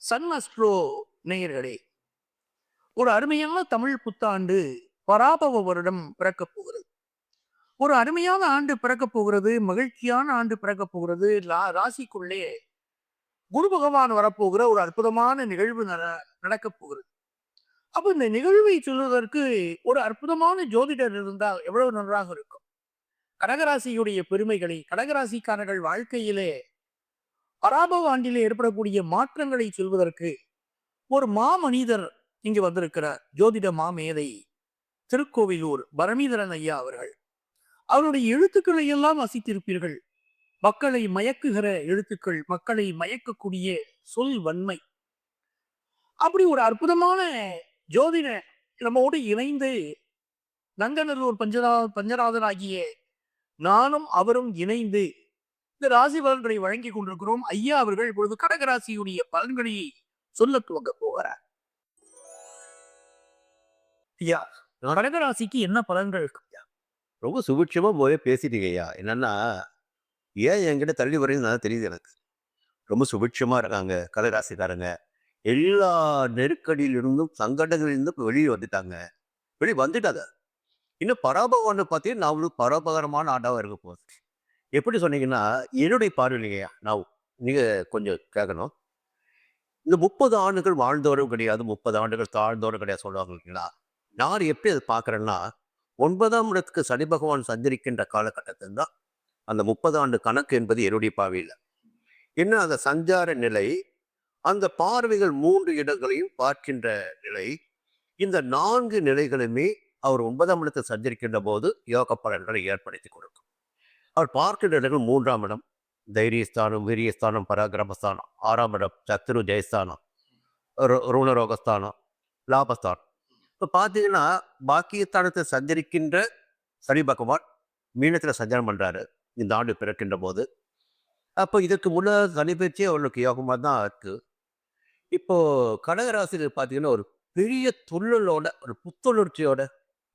Sun astro நேயர்களே, ஒரு அருமையான தமிழ் புத்தாண்டு பராபவ வருடம் பிறக்கப் போகிறது. ஒரு அருமையான ஆண்டு பிறக்கப் போகிறது. மகிழ்ச்சியான ஆண்டு பிறக்கப் போகிறது. ராசிக்குள்ளே குரு பகவான் வரப்போகிற ஒரு அற்புதமான நிகழ்வு நடக்கப் போகிறது. அப்ப இந்த நிகழ்வை சொல்வதற்கு ஒரு அற்புதமான ஜோதிடர் இருந்தால் எவ்வளவு நன்றாக இருக்கும். கடகராசியுடைய பெருமைகளை, கடகராசிக்காரர்கள் வாழ்க்கையிலே பராபவ ஆண்டிலே ஏற்படக்கூடிய மாற்றங்களை சொல்வதற்கு ஒரு மாமனிதர் இங்கு வந்திருக்கிறார். ஜோதிட மாமேதை திருக்கோவிலூர் பரமீதரன் ஐயா அவர்கள். அவருடைய எழுத்துக்களை எல்லாம் வாசித்திருப்பீர்கள். மக்களை மயக்குகிற எழுத்துக்கள், மக்களை மயக்கக்கூடிய சொல் வன்மை. அப்படி ஒரு அற்புதமான ஜோதிட நம்மோடு இணைந்து நங்கநல்லூர் பஞ்சநாதன் ஆகிய நானும் அவரும் இணைந்து இந்த ராசி பலன்களை வழங்கிக் கொண்டிருக்கிறோம். ஐயா அவர்கள் இப்பொழுது கடகராசியுடைய பலன்களை சொல்ல துவங்க போகிறார். ஐயா, கடகராசிக்கு என்ன பலன்கள் இருக்கு? ரொம்ப சுபிட்சமா போய் பேசிட்டீங்க ஐயா. என்னன்னா, ஏன் என்கிட்ட தள்ளி வரீங்கன்னு நல்லா தெரியுது எனக்கு. ரொம்ப சுபிட்சமா இருக்காங்க கடகராசிக்காரங்க. எல்லா நெருக்கடியிலிருந்தும், சங்கடங்களிலிருந்தும் இப்ப வெளிய வந்துட்டாங்க. வெளிய வந்துட்டாங்க. இன்னும் பராபவம்னு பார்த்தீங்கன்னா, நான் ஒரு பரோபகாரமான ஆண்டாவா இருக்க போகுது. எப்படி சொன்னீங்கன்னா, என்னுடைய பார்வையிலங்கய்யா, நீங்க கொஞ்சம் கேட்கணும். இந்த 30 ஆண்டுகள் வாழ்ந்தவரும் கிடையாது, 30 ஆண்டுகள் தாழ்ந்தவரும் கிடையாது சொல்லுவாங்க இல்லைங்களா? நான் எப்படி அத பார்க்குறேன்னா, 9ஆம் இடத்துக்கு சனி பகவான் சஞ்சரிக்கின்ற காலகட்டத்தில் தான் அந்த 30 ஆண்டு கணக்கு என்பது என்னுடைய பார்வையில. என்ன அந்த சஞ்சார நிலை, அந்த பார்வைகள் 3 இடங்களையும் பார்க்கின்ற நிலை, இந்த 4 நிலைகளுமே அவர் 9ஆம் இடத்தை சஞ்சரிக்கின்ற போது யோக பலன்களை ஏற்படுத்தி கொடுக்கும். அவர் பார்க்கின்ற இடங்கள் 3ஆம் இடம், தைரியஸ்தானம், வீரியஸ்தானம், பராக்கிரமஸ்தானம். 6ஆம் இடம் சத்துரு ஜெயஸ்தானம், ருணரோகஸ்தானம், லாபஸ்தானம். இப்போ பார்த்தீங்கன்னா, பாக்கியஸ்தானத்தை சஞ்சரிக்கின்ற சனி பகவான் மீனத்தில் சஞ்சாரம் பண்ணுறாரு இந்த ஆண்டு பிறக்கின்ற போது. அப்போ இதற்கு முன்னாடி சனி பயிற்சி அவர்களுக்கு யோகமாக தான் இருக்கு. இப்போ கடகராசியில் பார்த்தீங்கன்னா, ஒரு பெரிய துள்ளலோட, ஒரு புத்துணர்ச்சியோட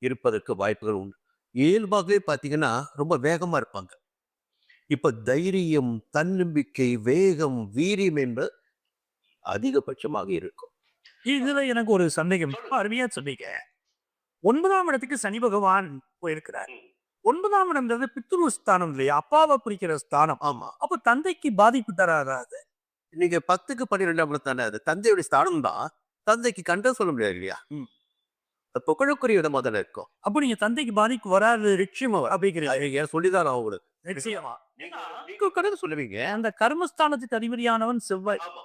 இருப்பதற்கு வாய்ப்புகள் உண்டு. இயல்பாகவே பார்த்தீங்கன்னா, ரொம்ப வேகமாக இருப்பாங்க. இப்போ தைரியம், தன்னம்பிக்கை, வேகம், வீரியம் என்பது அதிகபட்சமாக இருக்கும். இதுல எனக்கு ஒரு சந்தேகம். அருமையா சொன்னீங்க. 9ஆம் இடத்துக்கு சனி பகவான் போயிருக்கிறார். 9ஆம் இடம்ன்றது பித்ரு ஸ்தானம் இல்லையா? அப்பாவை குறிக்கிற ஸ்தானம். ஆமா. அப்ப தந்தைக்கு பாதிப்பு தராதா அது? நீங்க 10க்கு 12ஆம் இடம் தானே அது. தந்தையுடைய ஸ்தானம் தான். தந்தைக்கு கண்டம் சொல்ல முடியாது இல்லையா? அது புகழுக்குரிய இடமா தானே இருக்கும். அப்ப நீங்க தந்தைக்கு பாதிப்பு வராது நிச்சயமா அப்படிங்கிறீங்க. ஏன் சொல்லிதான் நான் உங்களுக்கு. நிச்சயமா. நீங்க கணக்கு சொல்லுவீங்க. அந்த கர்மஸ்தானத்துக்கு அதிபதியானவன் செவ்வாய். ஆமா.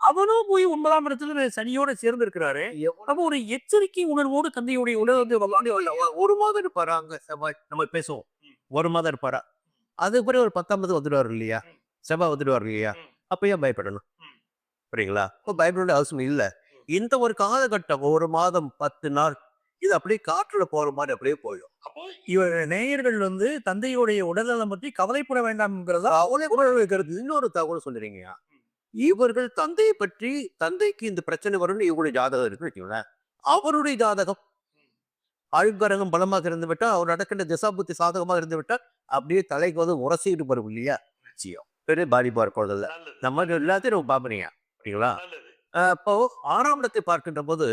அவனும் போய் 9ஆம் இடத்துல சனியோட சேர்ந்து இருக்கிறாரு. அப்ப ஒரு எச்சரிக்கை உணர்வோடு தந்தையுடைய உணர்வு வந்து ஒரு மாதம் இருப்பாராங்க செவ்வாய். நம்ம பேசுவோம். ஒரு மாதம் இருப்பாரா? அதுக்கு பிறகு ஒரு 10ஆம் தேதி வந்துடுவாரு இல்லையா? செவ்வாய் வந்துடுவாரு இல்லையா? அப்ப ஏன் பயப்படணும்? புரியுங்களா? அப்ப பயப்பட வேண்டிய அவசியம் இல்ல. இந்த ஒரு காலகட்டம் 1 மாதம் 10 நாள் இது அப்படியே காற்றுல போற மாரி அப்படியே போயிடும். இவர் நேயர்கள் வந்து தந்தையுடைய உடல்நலம் பற்றி கவலைப்பட வேண்டாம்ங்கிறதா கருத்து. இன்னொரு தகவல் சொல்றீங்கயா. இவர்கள் தந்தையை பற்றி தந்தைக்கு இந்த பிரச்சனை வரும்னு இவருடைய ஜாதகம் இருக்குன்னு வச்சுக்கோங்களேன். அவருடைய ஜாதகம் ஆயுட்காரகம் பலமாக இருந்து விட்டா, அவர் நடக்கின்ற திசாபுத்தி சாதகமாக இருந்து விட்டால் அப்படியே தலைக்கு வந்து உரசிட்டு வரும் இல்லையா? நிச்சயம் பெரிய பாதிப்பா இருப்பதில்ல. நம்ம எல்லாத்தையும் நம்ம பாப்பீங்க. சரிங்களா? அப்போ 6ஆம் இடத்தை பார்க்கின்ற போது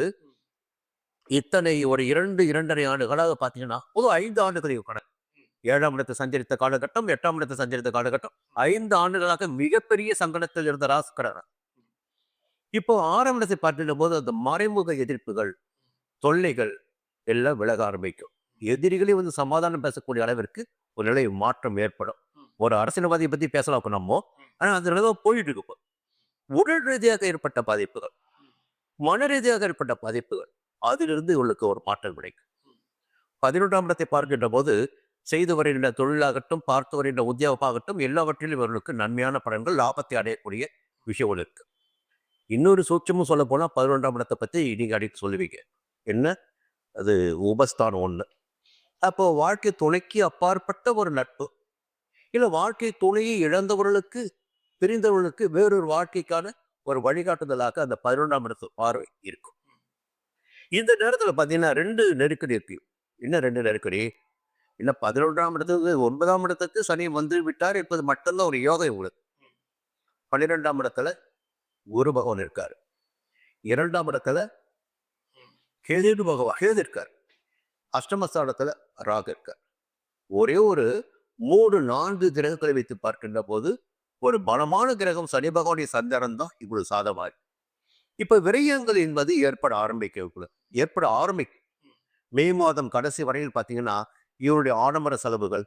இத்தனை ஒரு 2, 2.5 ஆண்டுகளாக பார்த்தீங்கன்னா, பொது 5 ஆண்டுகள் கணக்கு. 7ஆம் இடத்தை சஞ்சரித்த காலகட்டம், 8ஆம் இடத்தை சஞ்சரித்த காலகட்டம், 5 ஆண்டுகளாக மிகப்பெரிய சங்கடத்தில் இருந்த ராசிக்காரர். இப்போ 6ஆம் இடத்தை பார்க்கின்ற போது அந்த மறைமுக எதிர்ப்புகள், தொல்லைகள் எல்லாம் விலக ஆரம்பிக்கும். எதிரிகளே வந்து சமாதானம் பேசக்கூடிய அளவிற்கு ஒரு நிலை மாற்றம் ஏற்படும். ஒரு அரசியல்வாதியை பத்தி பேசலாம் இப்ப நம்ம. ஆனா அந்த நிலை போயிட்டு இருக்கு இப்போ. உடல் ரீதியாக ஏற்பட்ட பாதிப்புகள், மன ரீதியாக ஏற்பட்ட பாதிப்புகள், அதிலிருந்து இவர்களுக்கு ஒரு மாற்றம் கிடைக்கும். 11ஆம் இடத்தை பார்க்கின்ற போது செய்து வருகின்ற தொழிலாகட்டும், பார்த்து வருகின்ற உத்தியோகமாகட்டும், எல்லாவற்றிலும் இவர்களுக்கு நன்மையான பலன்கள், லாபத்தை அடையக்கூடிய விஷயங்கள் இருக்கு. இன்னொரு சூட்சமும் சொல்ல போனா 11ஆம் இடத்தை பத்தி நீங்க அடிக்கடி சொல்லுவீங்க. என்ன? அது உபஸ்தானம் 1. அப்போ வாழ்க்கை துணைக்கு அப்பாற்பட்ட ஒரு நட்பு, இல்ல வாழ்க்கை துணையை இழந்தவர்களுக்கு, பிரிந்தவர்களுக்கு வேறொரு வாழ்க்கைக்கான ஒரு வழிகாட்டுதலாக அந்த 11ஆம் இடத்து பார்வை இருக்கும். இந்த நேரத்துல பார்த்தீங்கன்னா 2 நெருக்கடி இருக்கு. என்ன 2 நெருக்கடி? இல்ல 11ஆம் இடத்துக்கு 9ஆம் இடத்துக்கு சனி வந்து விட்டார் என்பது மட்டும்தான் ஒரு யோகம் உங்களுக்கு. 12ஆம் இடத்துல குரு பகவான் இருக்காரு. 2ஆம் இடத்துல கேது பகவான் கேது இருக்கார். அஷ்டமஸ்தானத்துல ராகு இருக்கார். ஒரே ஒரு 3-4 கிரகங்களை வைத்து பார்க்கின்ற போது ஒரு பலமான கிரகம் சனி பகவானுடைய சஞ்சாரம் தான் இவ்வளவு சாதமா இருக்கு. இப்ப விரயங்கள் என்பது ஏற்பட ஆரம்பிக்கும். மே மாதம் கடைசி வரையில் பார்த்தீங்கன்னா இவருடைய ஆடம்பர செலவுகள்,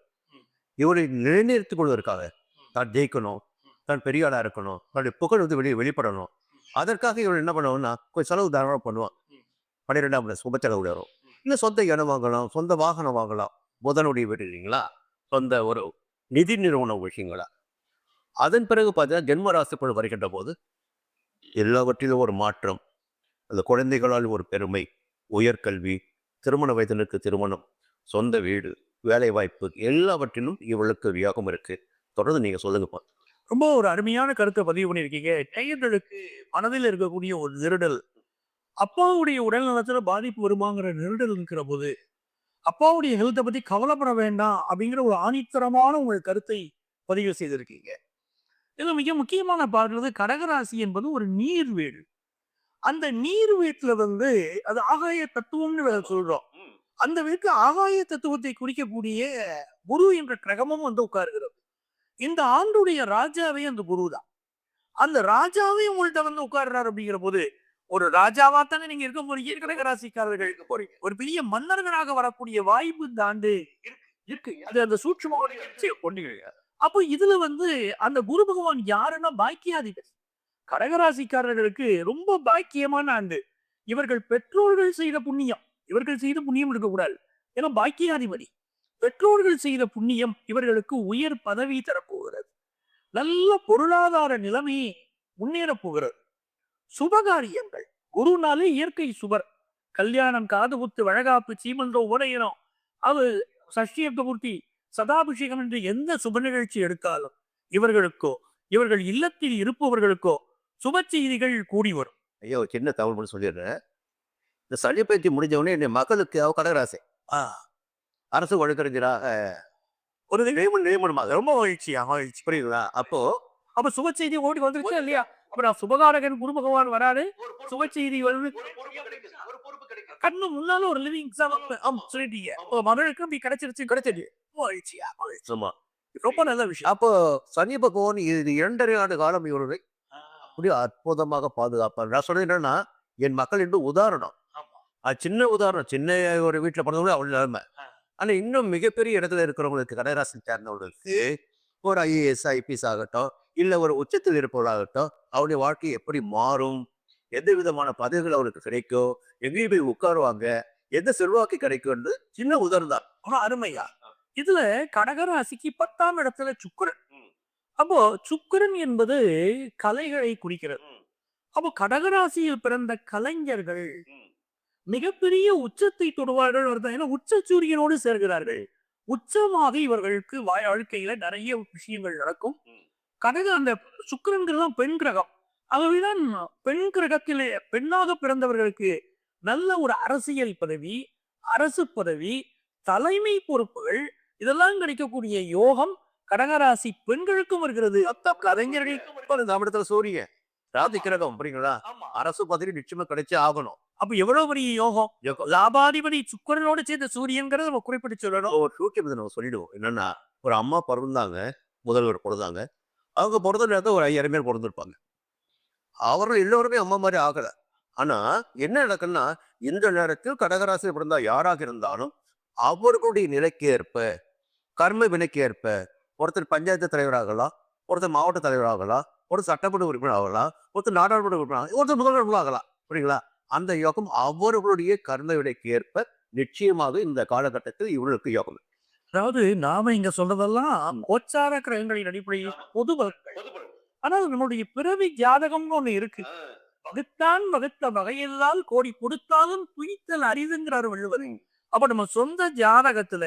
இவரை நிலைநிறுத்திக் கொள்வதற்காக தான் ஜெயிக்கணும், தான் பெரிய ஆளா இருக்கணும், தன்னுடைய புகழ் வந்து வெளிப்படணும். அதற்காக இவர் என்ன பண்ணுவாங்கன்னா கொஞ்சம் செலவு தாராளமாக பண்ணுவான். 12ஆம் இடம் சுப செலவு வரும். இல்லை சொந்த இடம் வாங்கலாம், சொந்த வாகனம் வாங்கலாம், முதலுடைய வீடு இல்லைங்களா, சொந்த ஒரு நிதி நிறுவன விஷயங்களா. அதன் பிறகு பார்த்தீங்கன்னா ஜென்ம ராசிக்குள் வருகின்ற போது எல்லாவற்றிலும் ஒரு மாற்றம், அந்த குழந்தைகளால் ஒரு பெருமை, உயர்கல்வி, திருமண வயதினருக்கு திருமணம், சொந்த வீடு, வேலை வாய்ப்பு எல்லாவற்றிலும் இவளுக்கு வியாகம் இருக்கு. தொடர்ந்து நீங்க சொல்லுங்கப்பா. ரொம்ப ஒரு அருமையான கருத்தை பதிவு பண்ணியிருக்கீங்க. நேயர்களுக்கு மனதில் இருக்கக்கூடிய ஒரு நெருடல், அப்பாவுடைய உடல் நலத்துல பாதிப்பு வருமாங்கிற நெருடல் இருக்கிற போது, அப்பாவுடைய ஹெல்த்தை பத்தி கவலைப்பட வேண்டாம் அப்படிங்கிற ஒரு ஆணித்தரமான உங்கள் கருத்தை பதிவு செய்திருக்கீங்க. இதுல மிக முக்கியமான பார்க்கிறது கடகராசி என்பது ஒரு நீர் வீடு. அந்த நீர் வீட்டுல வந்து அது ஆகாய தத்துவம்னு வேற சொல்றோம். அந்த வீட்டுல ஆகாய தத்துவத்தை குறிக்கக்கூடிய குரு என்ற கிரகமும் வந்து உட்காருகிறது. இந்த ஆண்டுடைய ராஜாவே அந்த குரு தான். அந்த ராஜாவே உங்கள்ட்ட வந்து உட்கார்றாரு அப்படிங்கிற போது, ஒரு ராஜாவா தானே நீங்க இருக்க போறீங்க, கடகராசிக்காரர்கள் இருக்க போறீங்க. ஒரு பெரிய மன்னர்களாக வரக்கூடிய வாய்ப்பு இந்த ஆண்டு இருக்கு. அது அந்த சூட்சும. அப்போ இதுல வந்து அந்த குரு பகவான் யாருன்னா பாக்கியாதிபதி. கடகராசிக்காரர்களுக்கு ரொம்ப பாக்கியமான ஆண்டு. இவர்கள் பெற்றோர்கள் செய்த புண்ணியம், இவர்கள் செய்த புண்ணியம் இருக்கக்கூடாது. ஏன்னா பாக்கியாதிபதி. பெற்றோர்கள் செய்த புண்ணியம் இவர்களுக்கு உயர் பதவி தரப்போகிறது. நல்ல பொருளாதார நிலைமை முன்னேறப் போகிறது. சுபகாரியங்கள், குருனாலே இயற்கை சுபர். கல்யாணம், காது குத்து, வழகாப்பு, சீமந்தம், உபநயனம், அது சஷ்டியப்த பூர்த்தி, சதாபிஷேகம் என்று எந்த சுப நிகழ்ச்சி எடுத்தாலும் இவர்கள் இல்லத்தில் இருப்பவர்களுக்கோ சுப செய்திகள் கூடி வரும். ஐயோ சின்ன தகவல் மட்டும் சொல்லிடுறேன். இந்த சனி பயிற்சி முடிஞ்ச உடனே என் மகளுக்கு அவ கடகராசி ஆ, அரசு வழக்கறிஞராக ஒரு நியமனமாக ரொம்ப மகிழ்ச்சி. புரியுதுங்களா? அப்போ அப்ப சுப செய்தி ஓடி வந்துருச்சா இல்லையா? அப்புறம் சுபகாரகன் குரு பகவான் வராரு, சுப செய்தி வருது. கண்ணு முன்னால ஒரு லிவிங் எக்ஸாம்பிள் சொல்லிட்டீங்க. அப்போ மகளுக்கு அப்படி கிடைச்சிருச்சு. மகிழ்ச்சியா. சும்மா ரொம்ப நல்ல விஷயம். அப்போ சனி பகவான் இது 2.5 ஆண்டு காலம் இவருடைய அப்படியே அற்புதமாக பாதுகாப்பார். நான் சொல்றது என்னன்னா என் மக்கள் என்று உதாரணம். அது சின்ன உதாரணம், சின்ன ஒரு வீட்டுல பிறந்தவங்க அவள் நிலைமை. ஆனா இன்னும் மிகப்பெரிய இடத்துல இருக்கிறவங்களுக்கு, கடகராசி சேர்ந்தவங்களுக்கு ஒரு ஐஏஎஸ் ஐபிஎஸ் ஆகட்டும், இல்ல ஒரு உச்சத்தில் இருப்பவர்களாகட்டும், அவருடைய வாழ்க்கை எப்படி மாறும், எந்த விதமான பதவிகள் அவருக்கு கிடைக்கும், எங்கேயும் போய் உட்காருவாங்க, எந்த செல்வாக்கு கிடைக்கும், சின்ன உதாரணம் தான். ஆனா அருமையா. இதுல கடகராசிக்கு 10ஆம் இடத்துல சுக்கிரன். அப்போ சுக்கிரன் என்பது கலைகளை குறிக்கிறது. அப்போ கடகராசியில் பிறந்த கலைஞர்கள் மிகப்பெரிய உச்சத்தை தொடுவார்கள். ஏன்னா உச்ச சூரியனோடு சேர்கிறார்கள். உச்சமாக இவர்களுக்கு வாழ்க்கையில நிறைய விஷயங்கள் நடக்கும். அந்த சுக்கிரன்கிறதான் பெண் கிரகம். ஆகவேதான் பெண் கிரகத்திலே பெண்ணாக பிறந்தவர்களுக்கு நல்ல ஒரு அரசியல் பதவி, அரசு பதவி, தலைமை பொறுப்புகள் இதெல்லாம் கிடைக்கக்கூடிய யோகம் கடகராசி பெண்களுக்கும் இருக்கிறது. கலைஞர்களுக்கு நம்ம இடத்துல சூரியன் ராசி கிரகம் அப்படிங்களா, அரசு பதவி நிச்சயமா கிடைச்சே ஆகணும். அப்ப எவ்வளவு பெரிய யோகம். லாபாதிபதி சுக்கிரனோடு சேர்ந்த சூரியன்கிறத நம்ம குறிப்பிட்டு சொல்லணும். ஒரு சூட்சமத்தை நம்ம சொல்லிடுவோம். என்னன்னா ஒரு அம்மா பிறந்தாங்க, முதல்வர் பிறந்தாங்க. அவங்க பிறந்த நேரத்தில் ஒரு 5000 பேர் பிறந்திருப்பாங்க. அவர்கள் எல்லோருமே அம்மா மாதிரி ஆகல. ஆனா என்ன நடக்குன்னா இந்த நேரத்தில் கடகராசியில் பிறந்தா யாராக இருந்தாலும் அவர்களுடைய நிலைக்கு ஏற்ப, கர்ம வினைக்கு ஏற்ப, ஒருத்தர் பஞ்சாயத்து தலைவராகலாம், ஒருத்தர் மாவட்ட தலைவராகலாம், ஒருத்தர் சட்டமன்ற உறுப்பினர் ஆகலாம், ஒருத்தர் நாடாளுமன்ற உறுப்பினர், ஒருத்தர் முதல்வர் ஆகலாம். புரியுங்களா? அந்த யோகம் அவர்களுடைய கர்ம வினைக்கு ஏற்ப நிச்சயமாக இந்த காலகட்டத்தில் இவர்களுக்கு யோகம். அதாவது நாம இங்க சொல்றதெல்லாம் கோச்சார கிரகங்களின் அடிப்படையில் பொது பலன்கள். ஆனால் நம்முடைய பிறவி ஜாதகம்னு ஒண்ணு இருக்கு. வகுத்த வகையில்லால் கோடி கொடுத்தாலும் துய்த்தல் அரிதுங்கிறாரு வள்ளுவர். அப்ப நம்ம சொந்த ஜாதகத்துல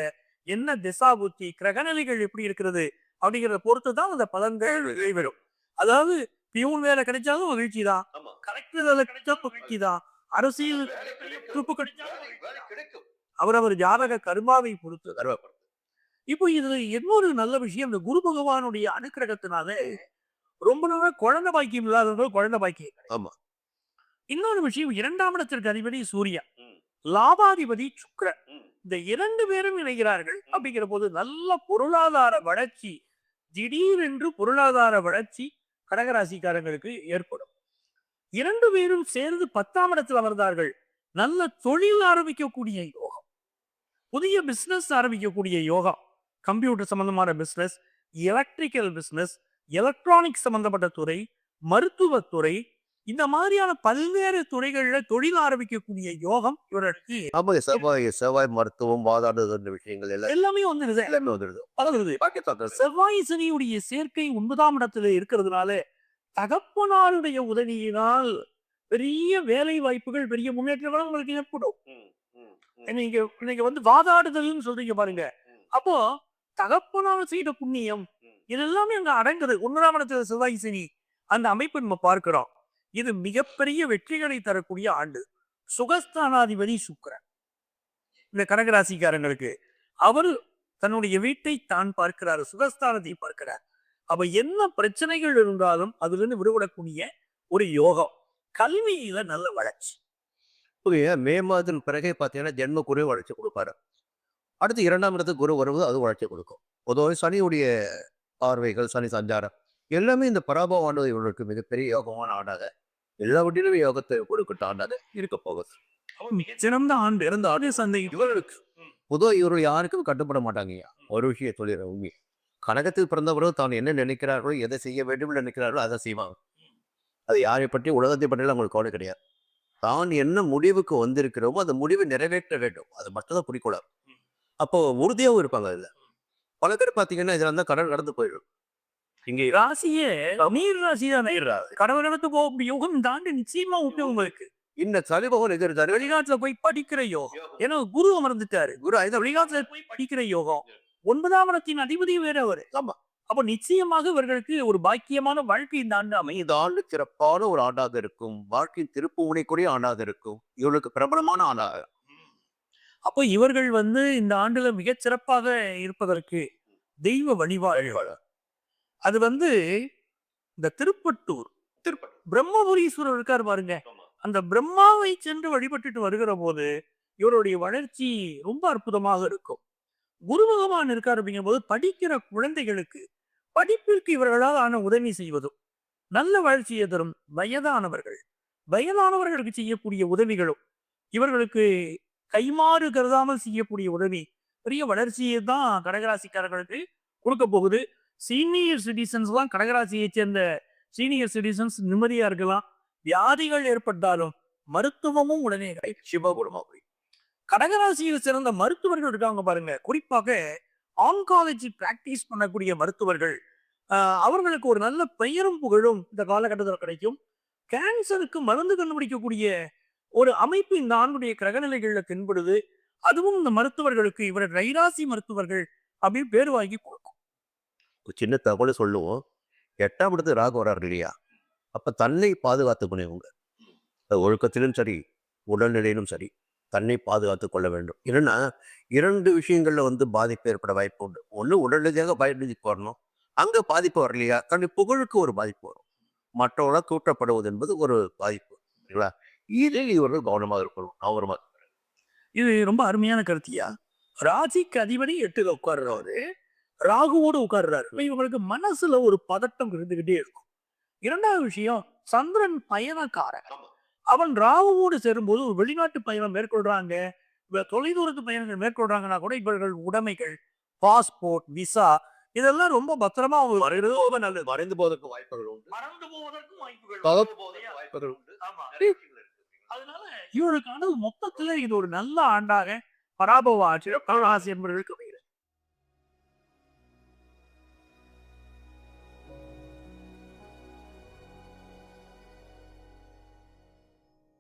என்ன திசா புத்தி, கிரகநிலைகள் எப்படி இருக்கிறது அப்படிங்கிறத பொறுத்துதான் அந்த பலன்கள் வெளிவரும். அதாவது பியூன் வேலை கிடைச்சாலும் மகிழ்ச்சி தான், கலெக்டர் வேலை கிடைச்சாலும் மகிழ்ச்சி தான், அரசியல் கிடைக்கும். அவரவர் ஜாதக கர்மாவை பொறுத்து. இப்போ இதுல இன்னொரு நல்ல விஷயம், இந்த குரு பகவானுடைய அனுக்கிரகத்தினால ரொம்ப நாளா குழந்தை பாக்கியம் இல்லாதவங்க குழந்தை பாக்கியம். ஆமா. இன்னொரு விஷயம், 2ஆம் இடத்திற்கு அதிபதி சூரியன், லாபாதிபதி சுக்கிரன். இந்த 2 பேரும் இணைகிறார்கள். அப்படிங்கிற போது நல்ல பொருளாதார வளர்ச்சி, திடீரென்று பொருளாதார வளர்ச்சி கடகராசிக்காரங்களுக்கு ஏற்படும். 2 பேரும் சேர்ந்து 10ஆம் இடத்தில் அமர்ந்தார்கள். நல்ல தொழில் ஆரம்பிக்கக்கூடிய யோகம், புதிய பிசினஸ் ஆரம்பிக்கக்கூடிய யோகம், கம்ப்யூட்டர் சம்பந்தமான பிசினஸ், எலக்ட்ரிக்கல் பிசினஸ், எலக்ட்ரானிக் சம்பந்தப்பட்ட துறை, மருத்துவத்துறை, இந்த மாதிரியான பல்வேறு துறைகள்ல தொழில் ஆரம்பிக்கக்கூடிய யோகம் இவருக்கு ஆமாங்க. செவ்வாய் மருத்துவம், வாதாடுதல் விஷயங்கள் எல்லாம் எல்லாமே வந்துருது. எல்லாமே வந்துடுது. பரவுது. பாக்கியத்தாத்தா செவ்வாய் சனியுடைய சேர்க்கை 9ஆம் இடத்துல இருக்கிறதுனால தகப்பனாருடைய உதவியினால் பெரிய வேலை வாய்ப்புகள், பெரிய முன்னேற்றங்கள் உங்களுக்கு ஏற்படும். நீங்க நீங்க வந்து வாதாடுதல்னு சொல்றீங்க பாருங்க. அப்போ தகப்பனார் செய்த புண்ணியம் இது எல்லாமே அங்க அடங்குது. 9ஆம் இடத்துல செவ்வாய் சனி அந்த அமைப்பு நம்ம பார்க்கிறோம். இது மிகப்பெரிய வெற்றிகளை தரக்கூடிய ஆண்டு. சுகஸ்தானாதிபதி சுக்கிரன் இந்த கடகராசிக்காரங்களுக்கு அவர் தன்னுடைய வீட்டை தான் பார்க்கிறார், சுகஸ்தானத்தை பார்க்கிறார். அப்ப என்ன பிரச்சனைகள் இருந்தாலும் அதுல இருந்து விடுபடக்கூடிய ஒரு யோகம், கல்வியில நல்ல வளர்ச்சி. புரியுங்க. மே மாதத்தின் பிறகே பார்த்தீங்கன்னா ஜென்ம குரு வளர்ச்சி கொடுப்பாரு. அடுத்து 2ஆம் இடத்துக்கு குரு வருவது அது வளர்ச்சி கொடுக்கும். பொதுவாக சனியுடைய பார்வைகள், சனி சஞ்சாரம் எல்லாமே இந்த பராபவ ஆண்டு இவர்களுக்கு மிகப்பெரிய யோகமான ஆண்டாக, எல்லாவற்றிலுமே யோகத்தை கொடுக்கிட்ட ஆண்டாக இருக்க போகுது. சிறந்த ஆண்டு இறந்த ஆண்டு சந்தை இவர்களுக்கு பொதுவாக இவர்கள் யாருக்கும் கட்டுப்பட மாட்டாங்கய்யா. ஒரு விஷயம் சொல்லிடுற உண்மை, கனகத்தில் பிறந்தவர்கள் தான் என்ன நினைக்கிறார்களோ, எதை செய்ய வேண்டும் என்று நினைக்கிறார்களோ அதை செய்வாங்க. அது யாரை பற்றி, உலகத்தை பற்றியெல்லாம் அவங்களுக்கு கவலை கிடையாது. தான் என்ன முடிவுக்கு வந்திருக்கிறோமோ அந்த முடிவை நிறைவேற்ற வேண்டும், அது மட்டும் தான் குறிக்கோளா. அப்போ உறுதியாகவும் இருப்பாங்க. அதுல பல பேர் பார்த்தீங்கன்னா இதுல இருந்தால் கடல் கடந்து போயிடும். இங்கே ராசியே நீர் ராசி தான். கடவுள் நடத்து போக யோகம் இந்த ஆண்டு நிச்சயமா உண்டு உங்களுக்கு. இந்த சலிபகன் எதிர்த்தாரு. வெளிநாட்டுல போய் படிக்கிற யோகம், ஏன்னா குரு அமர்ந்துட்டாரு. குரு ஐந்து வெளிநாட்டுல போய் படிக்கிற யோகம், 9ஆம் இடத்தின் அதிபதி வேற அவரு. ஆமா. அப்ப நிச்சயமாக இவர்களுக்கு ஒரு பாக்கியமான வாழ்க்கை இந்த ஆண்டு அமையும். இந்த ஆண்டு சிறப்பான ஒரு ஆண்டாக இருக்கும். வாழ்க்கையின் திருப்பு முனைக்குரிய ஆண்டாக இருக்கும். இவர்களுக்கு பிரபலமான ஆண்டாக. அப்போ இவர்கள் வந்து இந்த ஆண்டுல மிகச் சிறப்பாக இருப்பதற்கு தெய்வ வழிபாடு, அது வந்து இந்த திருப்பட்டூர் பிரம்மபுரீஸ்வரர் இருக்கார் பாருங்க. அந்த பிரம்மாவை சென்று வழிபட்டுட்டு வருகிற போது இவருடைய வளர்ச்சி ரொம்ப அற்புதமாக இருக்கும். குரு பகவான் இருக்கார் அப்படிங்கும் போது படிக்கிற குழந்தைகளுக்கு படிப்பிற்கு இவர்களால் ஆன உதவி செய்வதும் நல்ல வளர்ச்சியை தரும். வயதானவர்களுக்கு செய்யக்கூடிய உதவிகளும் இவர்களுக்கு கைமாறு கருதாமல் செய்யக்கூடிய உதவி பெரிய வளர்ச்சியை தான் கடகராசிக்காரர்களுக்கு கொடுக்க போகுது. சீனியர் சிட்டிசன்ஸ் எல்லாம் கடகராசியை சேர்ந்த சீனியர் சிட்டிசன்ஸ் நிம்மதியா இருக்கலாம். வியாதிகள் ஏற்பட்டாலும் மருத்துவமும் உடனே சிவகுருமா போய் கடகராசியில் சிறந்த மருத்துவர்கள் இருக்காங்க பாருங்க. குறிப்பாக ஆன்காலஜி பிராக்டிஸ் பண்ணக்கூடிய மருத்துவர்கள், அவர்களுக்கு ஒரு நல்ல பெயரும் புகழும் இந்த காலகட்டத்தில் கிடைக்கும். கேன்சருக்கு மருந்து கண்டுபிடிக்கக்கூடிய ஒரு அமைப்பு இந்த ஆண்டுடைய கிரகநிலைகள்ல தென்படுது. அதுவும் இந்த மருத்துவர்களுக்கு இவர் ரைராசி மருத்துவர்கள் அப்படின்னு பேர் வாங்கி கொடுக்கும். ஒரு சின்ன தகவல் சொல்லுவோம். 8ஆம் இடத்து ராகு வராரு இல்லையா, அப்ப தன்னை பாதுகாத்துக்கணும் இவங்க. ஒழுக்கத்திலும் சரி, உடல்நிலையிலும் சரி, தன்னை பாதுகாத்துக் கொள்ள வேண்டும். இல்லைன்னா 2 விஷயங்கள்ல வந்து பாதிப்பு ஏற்பட வாய்ப்பு உண்டு. ஒண்ணு உடல் பாதிப்பு வரணும், அங்க பாதிப்பு வரலையா தன்னுடைய புகழுக்கு ஒரு பாதிப்பு வரும். மற்றவர்களால் தூற்றப்படுவது என்பது ஒரு பாதிப்பு. சரிங்களா? இதில் இவர்கள் கவனமாக இருக்கணும். கவனமா. இது ரொம்ப அருமையான கருத்தியா. ராசிக்கு அதிபதி 8ல உட்கார்றாரு, ராகுவோடு உட்கார்றாரு. இவங்களுக்கு மனசுல ஒரு பதட்டம் இருந்துகிட்டே இருக்கும். 2வது விஷயம், சந்திரன் பயணக்காரன். அவன் ராகுவோடு சேரும்போது ஒரு வெளிநாட்டு பயணம் மேற்கொள்றாங்க, தொலைதூரத்து பயணங்கள் மேற்கொள்றாங்கன்னா கூட இவர்கள் உடைமைகள், பாஸ்போர்ட், விசா இதெல்லாம் ரொம்ப பத்திரமா அவங்க மறைந்து போவதற்கு வாய்ப்புகள் உண்டு. வாய்ப்புகள் உண்டு. அதனால இவர்களுக்கான மொத்தத்துல இது ஒரு நல்ல ஆண்டாக பராபவ ஆட்சி ராசி என்பவர்களுக்கு